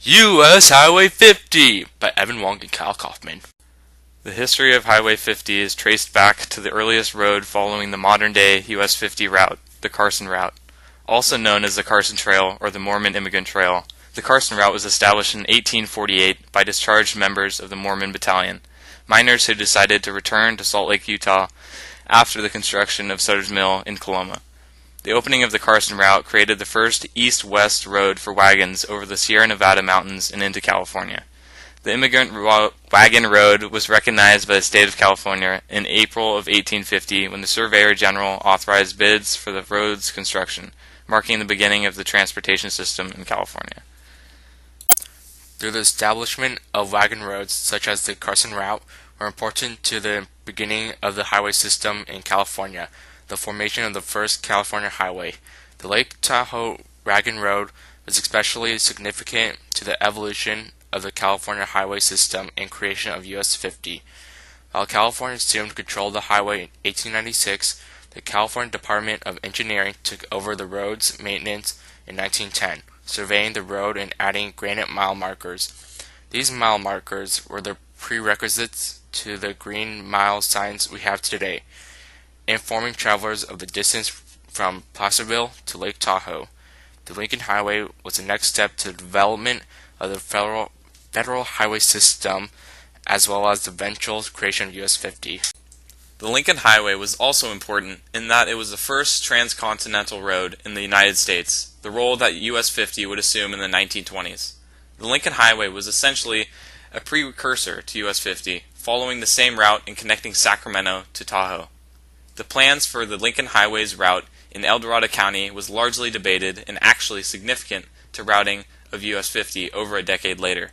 U.S. Highway 50 by Evan Wong and Kyle Kauffman. The history of Highway 50 is traced back to the earliest road following the modern-day US 50 route, the Carson Route. Also known as the Carson Trail or the Mormon Immigrant Trail, the Carson Route was established in 1848 by discharged members of the Mormon Battalion, miners who decided to return to Salt Lake, Utah after the construction of Sutter's Mill in Coloma. The opening of the Carson Route created the first east-west road for wagons over the Sierra Nevada mountains and into California. The Immigrant Wagon Road was recognized by the state of California in April of 1850 when the Surveyor General authorized bids for the road's construction, marking the beginning of the transportation system in California. Through the establishment of wagon roads such as the Carson Route were important to the beginning of the highway system in California, the formation of the first California highway. The Lake Tahoe Wagon Road was especially significant to the evolution of the California highway system and creation of US 50. While California assumed control of the highway in 1896, the California Department of Engineering took over the road's maintenance in 1910, surveying the road and adding granite mile markers. These mile markers were the prerequisites to the green mile signs we have today, informing travelers of the distance from Placerville to Lake Tahoe. The Lincoln Highway was the next step to the development of the federal highway system, as well as the eventual creation of US 50. The Lincoln Highway was also important in that it was the first transcontinental road in the United States, the role that US 50 would assume in the 1920s. The Lincoln Highway was essentially a precursor to US 50, following the same route and connecting Sacramento to Tahoe. The plans for the Lincoln Highway's route in El Dorado County was largely debated and actually significant to routing of US 50 over a decade later.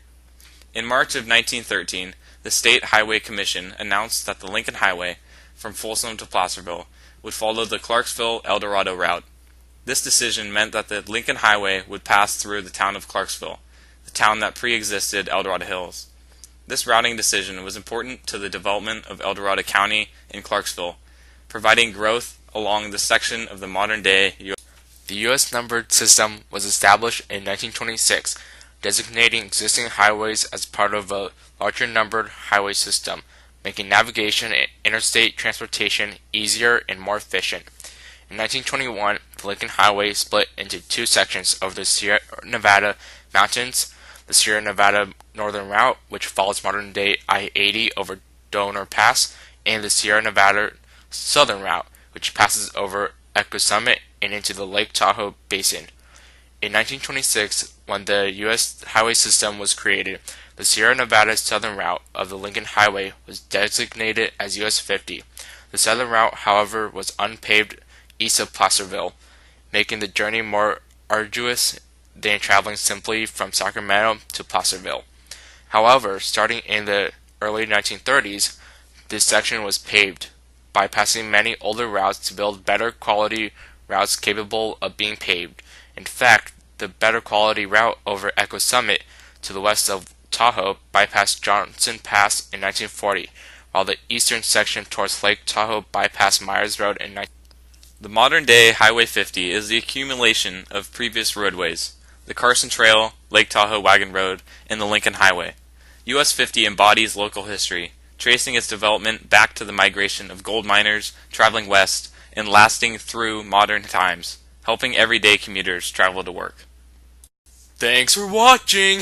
In March of 1913, the State Highway Commission announced that the Lincoln Highway, from Folsom to Placerville, would follow the Clarksville-El Dorado route. This decision meant that the Lincoln Highway would pass through the town of Clarksville, the town that pre-existed El Dorado Hills. This routing decision was important to the development of El Dorado County and Clarksville, providing growth along the section of the modern-day U.S. The U.S. numbered system was established in 1926, designating existing highways as part of a larger numbered highway system, making navigation and interstate transportation easier and more efficient. In 1921, the Lincoln Highway split into two sections over the Sierra Nevada mountains: the Sierra Nevada Northern Route, which follows modern-day I-80 over Donner Pass, and the Sierra Nevada Southern Route, which passes over Echo Summit and into the Lake Tahoe Basin. In 1926, when the U.S. highway system was created, the Sierra Nevada Southern Route of the Lincoln Highway was designated as US 50. The Southern Route, however, was unpaved east of Placerville, making the journey more arduous than traveling simply from Sacramento to Placerville. However, starting in the early 1930s, this section was paved, bypassing many older routes to build better quality routes capable of being paved. In fact, the better quality route over Echo Summit to the west of Tahoe bypassed Johnson Pass in 1940, while the eastern section towards Lake Tahoe bypassed Myers Road in 1940. The modern-day Highway 50 is the accumulation of previous roadways: the Carson Trail, Lake Tahoe Wagon Road, and the Lincoln Highway. US 50 embodies local history, tracing its development back to the migration of gold miners traveling west and lasting through modern times, helping everyday commuters travel to work. Thanks for watching!